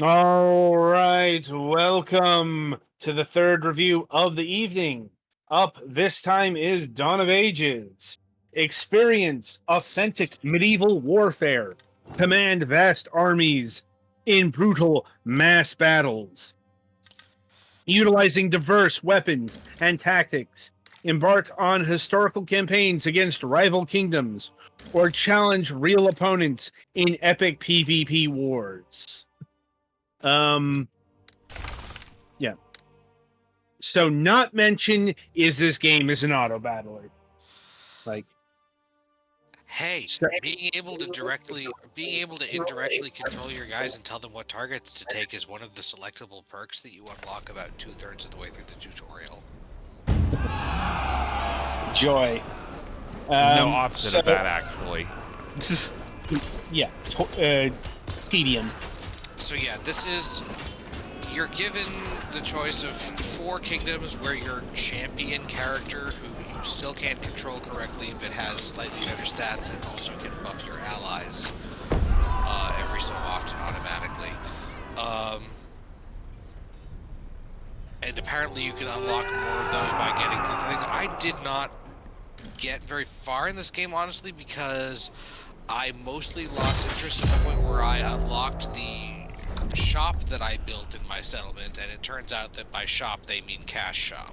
All right, welcome to the third review of the evening. Up this time is Dawn of Ages. Experience authentic medieval warfare. Command vast armies in brutal mass battles. Utilizing diverse weapons and tactics. Embark on historical campaigns against rival kingdoms or challenge real opponents in epic PvP wars. Um, yeah. So, not mention is this game is an auto battler. Like, Hey, so, being able to indirectly control your guys and tell them what targets to take is one of the selectable perks that you unlock about 2/3 of the way through the tutorial. joy. No opposite So of that, actually. yeah, tedium. So yeah, you're given the choice of 4 kingdoms where your champion character, who you still can't control correctly but has slightly better stats and also can buff your allies every so often automatically. And apparently you can unlock more of those by getting the things. I did not get very far in this game, honestly, because I mostly lost interest to the point where I unlocked the shop that I built in my settlement, and it turns out that by shop they mean cash shop.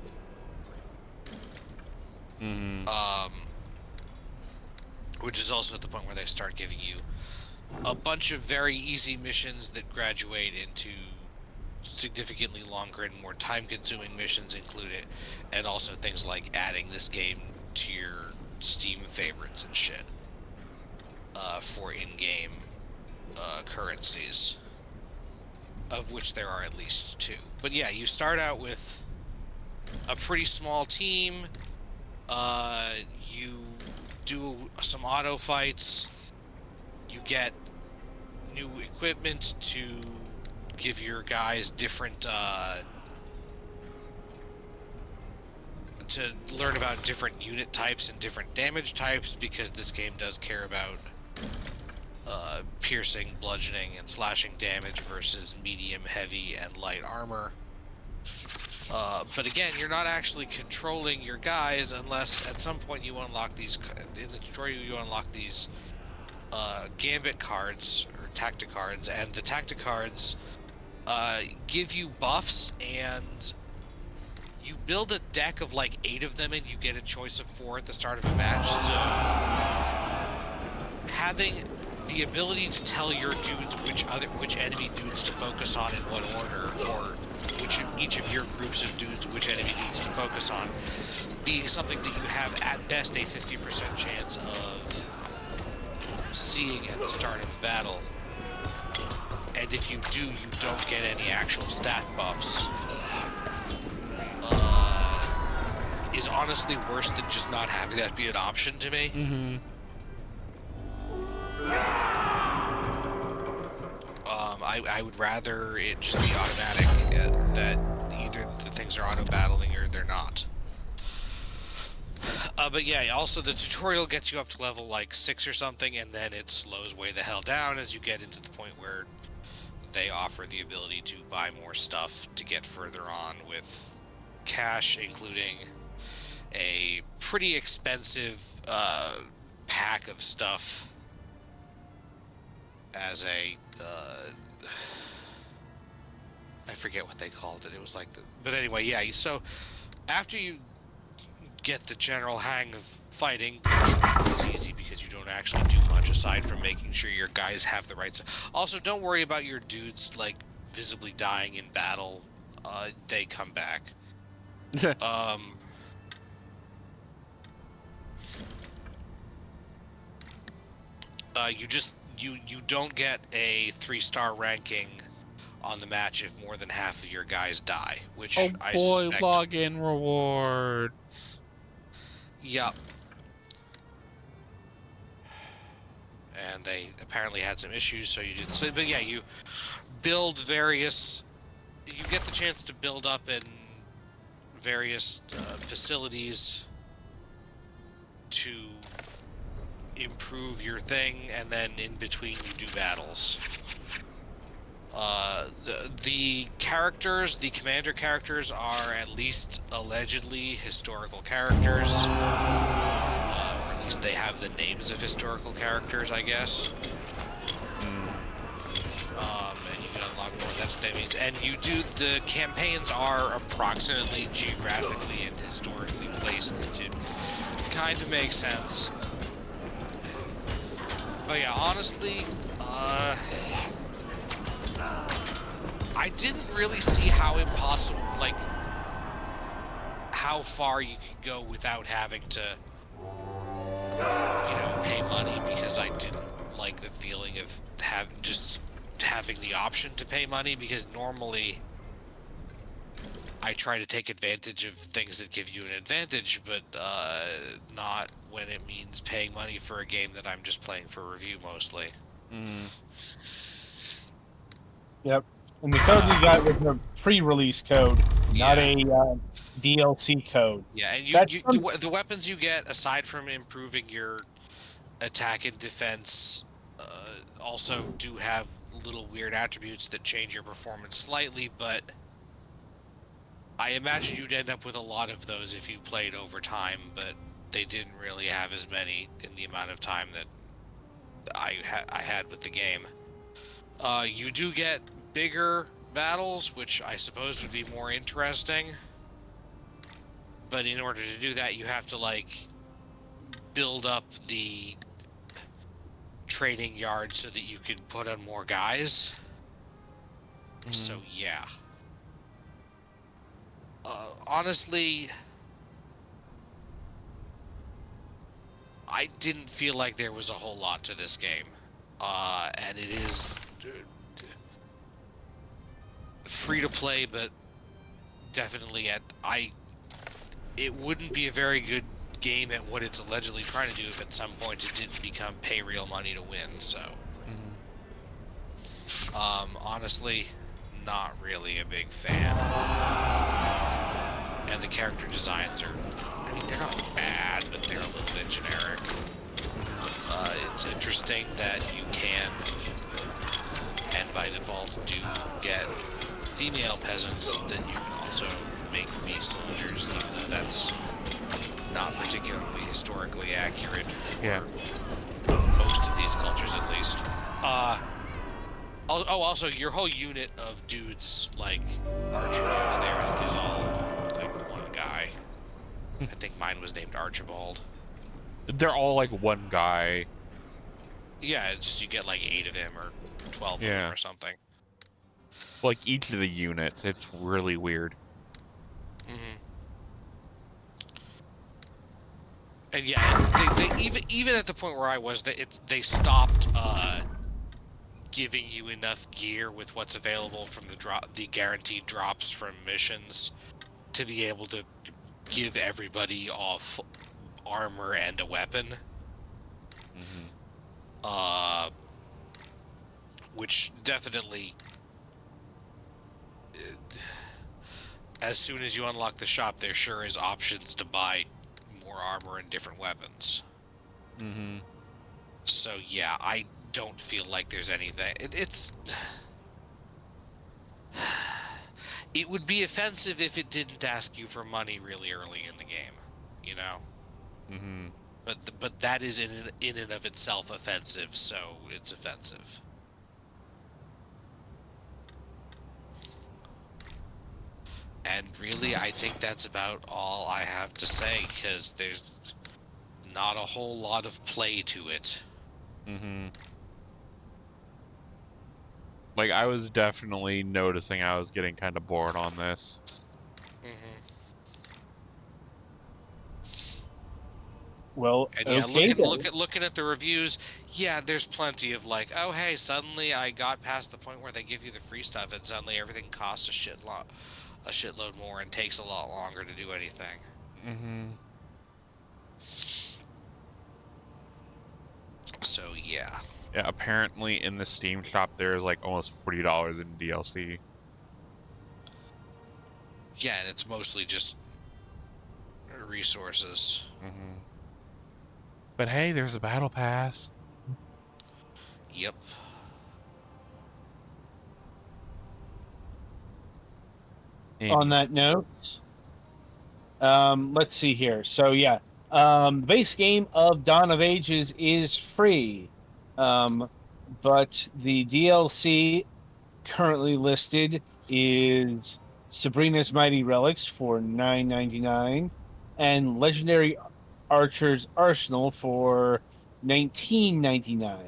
Which is also at the point where they start giving you a bunch of very easy missions that graduate into significantly longer and more time-consuming missions included, and also things like adding this game to your Steam favorites and shit for in-game currencies, of which there are at least 2. But yeah, you start out with a pretty small team. You do some auto fights. You get new equipment to give your guys different to learn about different unit types and different damage types, because this game does care about piercing, bludgeoning, and slashing damage versus medium, heavy, and light armor. But again, you're not actually controlling your guys unless at some point you unlock these. In the tutorial, you unlock these gambit cards or tactic cards, and the tactic cards give you buffs, and you build a deck of like 8 of them, and you get a choice of 4 at the start of a match. So having the ability to tell your dudes which enemy dudes to focus on in what order, or each of your groups of dudes which enemy dudes to focus on, being something that you have at best a 50% chance of seeing at the start of the battle. And if you do, you don't get any actual stat buffs. Is honestly worse than just not having that be an option to me. I would rather it just be automatic, that either the things are auto-battling or they're not. But yeah, also the tutorial gets you up to level like 6 or something, and then it slows way the hell down as you get into the point where they offer the ability to buy more stuff to get further on with cash, including a pretty expensive pack of stuff as a I forget what they called it. It was like but anyway, yeah. So after you get the general hang of fighting, which is easy because you don't actually do much aside from making sure your guys have the right stuff. Also, don't worry about your dudes like visibly dying in battle. They come back. You don't get a 3-star ranking on the match if more than half of your guys die, which Oh I boy, suspect. login rewards. Yep. And they apparently had some issues, so you didn't. So, but yeah, you build various. You get the chance to build up in various facilities to improve your thing, and then in between you do battles. The characters, the commander characters, are at least allegedly historical characters, or at least they have the names of historical characters, I guess. And you can unlock more. That's what that means. And you do the campaigns are approximately geographically and historically placed to kind of make sense. But yeah, honestly, I didn't really see how impossible, like, how far you could go without having to, pay money, because I didn't like the feeling of having the option to pay money, because normally I try to take advantage of things that give you an advantage, but not when it means paying money for a game that I'm just playing for review mostly. Yep. And the code you got was a pre-release code, not Yeah. a DLC code. Yeah, and That's the weapons you get, aside from improving your attack and defense, also do have little weird attributes that change your performance slightly, but I imagine you'd end up with a lot of those if you played over time, but they didn't really have as many in the amount of time that I had with the game. You do get bigger battles, which I suppose would be more interesting, but in order to do that, you have to, like, build up the training yard so that you can put on more guys. So yeah. Honestly, I didn't feel like there was a whole lot to this game. And it is free to play, but definitely it wouldn't be a very good game at what it's allegedly trying to do if at some point it didn't become pay real money to win, so. Honestly, not really a big fan. And the character designs they're not bad, but they're a little bit generic. It's interesting that you can, and by default do, get female peasants that you can also make be soldiers, even though that's not particularly historically accurate for most of these cultures, at least. Also, your whole unit of dudes, like archer dudes, there is all like one guy. I think mine was named Archibald. They're all like one guy. Yeah, it's just you get like 8 of him or 12 of him or something. Like each of the units, it's really weird. And yeah, they even at the point where I was, they stopped giving you enough gear with what's available from the guaranteed drops from missions to be able to give everybody off armor and a weapon. Which definitely, as soon as you unlock the shop, there sure is options to buy more armor and different weapons. So yeah, I don't feel like there's anything. It would be offensive if it didn't ask you for money really early in the game, you know? But that is in and of itself offensive, so it's offensive. And really, I think that's about all I have to say, because there's not a whole lot of play to it. Like, I was definitely noticing I was getting kind of bored on this. Well, and yeah, okay, looking at the reviews, yeah, there's plenty of like, oh hey, suddenly I got past the point where they give you the free stuff, and suddenly everything costs a shitload more and takes a lot longer to do anything. So yeah. Yeah, apparently in the Steam shop there's like almost $40 in DLC. Yeah, and it's mostly just resources. But hey, there's a battle pass. Yep. on that note, let's see here. So yeah, the base game of Dawn of Ages is free, but the DLC currently listed is Sabrina's Mighty Relics for $9.99 and Legendary Archer's Arsenal for $19.99.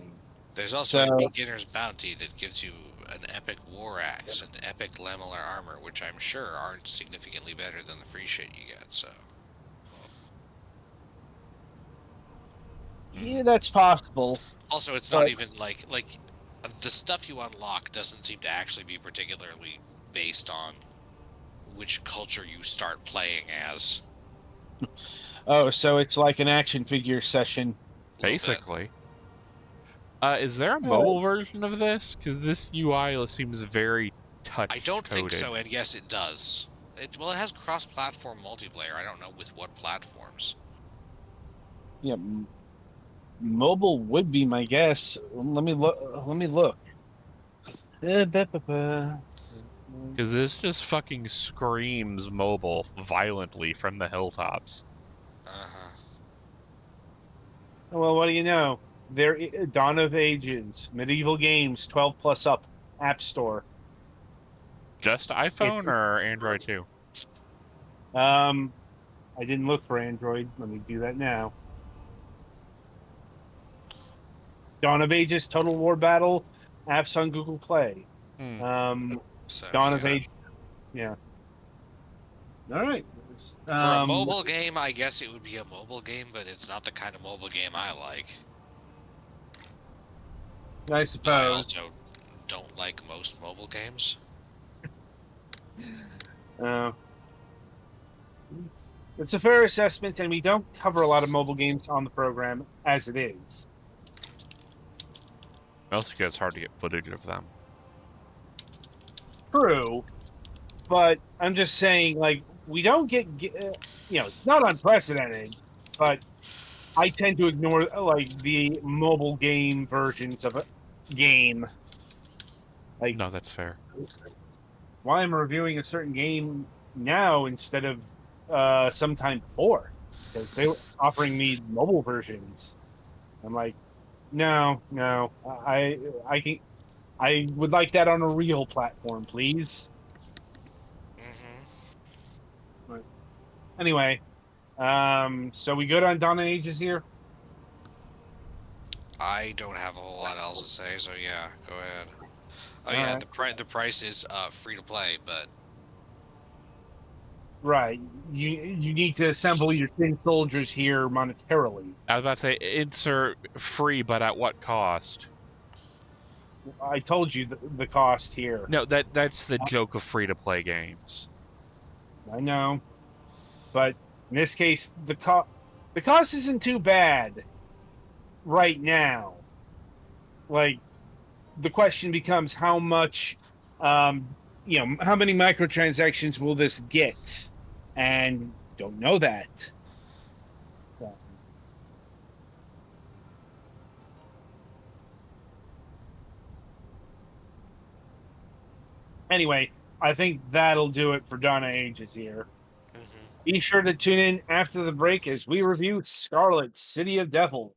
There's also a So beginner's bounty that gives you an epic war axe and epic lamellar armor, which I'm sure aren't significantly better than the free shit you get. So yeah, that's possible. also, it's not But even like the stuff you unlock doesn't seem to actually be particularly based on which culture you start playing as. oh, so it's like an action figure session. A little bit. Basically. Is there a mobile version of this? Because this UI seems very touch I don't think coded. so, and yes, it does. Well, it has cross-platform multiplayer. I don't know with what platforms. Yeah, mobile would be my guess. Let me look. Because this just fucking screams mobile violently from the hilltops. Uh-huh. Well, what do you know? Dawn of Ages, medieval games, 12 plus up, App Store. Just iPhone or Android too? I didn't look for Android. Let me do that now. Dawn of Ages, Total War Battle, apps on Google Play. So, Dawn yeah. of Ages, yeah. All right. For a mobile game, I guess it would be a mobile game, but it's not the kind of mobile game I like. I I suppose. also don't like most mobile games. It's a fair assessment, and we don't cover a lot of mobile games on the program as it is. Also, it's hard to get footage of them. True, but I'm just saying, like, we don't get it's not unprecedented, but I tend to ignore like the mobile game versions of a game. Like, No, that's fair. why I'm reviewing a certain game now instead of sometime before, because they were offering me mobile versions. I'm like, no, I would like that on a real platform, please. Mm-hmm. Anyway, so we good on Dawn of Ages here? I don't have a whole lot else to say, so yeah, go ahead. Oh All yeah, right. the price is free to play, but Right. You need to assemble your thin soldiers here monetarily. I was about to say insert free, but at what cost? I told you the cost here. No, that's the joke of free to play games. I know, but in this case, the cost isn't too bad right now. Like, the question becomes how much, how many microtransactions will this get? And don't know that. So. Anyway, I think that'll do it for Dawn of Ages here. mm-hmm. Be sure to tune in after the break as we review Scarlet City of Devil.